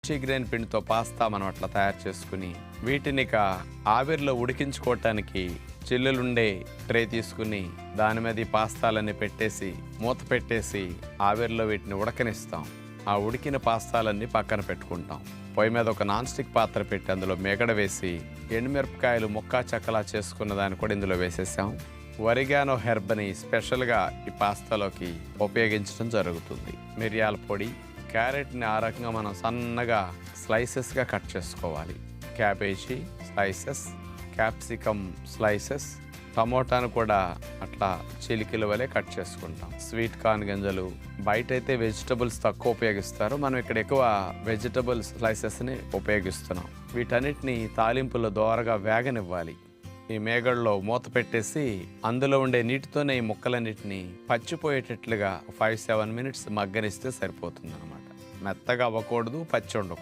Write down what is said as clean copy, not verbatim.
Multigrain పిండితో pasta మనం అట్లా తయారు చేసుకుని వీటిని ఇక ఆవిరిలో ఉడికించుకోవటానికి చిల్లులుండే ట్రే తీసుకుని దాని మీద ఈ పాస్తాలన్నీ పెట్టేసి మూత పెట్టేసి ఆవిరిలో వీటిని ఉడకనిస్తాం. ఆ ఉడికిన పాస్తాలన్నీ పక్కన పెట్టుకుంటాం. పొయ్యి మీద ఒక నాన్ స్టిక్ పాత్ర పెట్టి అందులో మేగడ వేసి ఎండుమిరపకాయలు ముక్కా చెక్కలా చేసుకున్న దాన్ని కూడా ఇందులో వేసేసాం. ఒరిగానో హెర్బ్ని స్పెషల్గా ఈ పాస్తాలోకి ఉపయోగించడం జరుగుతుంది. మిరియాల పొడి, క్యారెట్ని ఆ రకంగా మనం సన్నగా స్లైసెస్గా కట్ చేసుకోవాలి. క్యాబేజీ స్లైసెస్, క్యాప్సికమ్ స్లైసెస్, టమోటాను కూడా అట్లా చిలికిల వలె కట్ చేసుకుంటాం. స్వీట్ కార్న్ గింజలు, బయట అయితే వెజిటబుల్స్ తక్కువ ఉపయోగిస్తారు, మనం ఇక్కడ ఎక్కువ వెజిటబుల్ స్లైసెస్ని ఉపయోగిస్తున్నాం. వీటన్నిటిని తాలింపులో దోరగా వేగనివ్వాలి. ఈ మేగడలో మూత పెట్టేసి అందులో ఉండే నీటితోనే ఈ ముక్కలన్నిటిని పచ్చిపోయేటట్లుగా 5-7 మినిట్స్ మగ్గనిస్తే సరిపోతుంది అనమాట. మెత్తగా అవ్వకూడదు, పచ్చి ఉండకూడదు.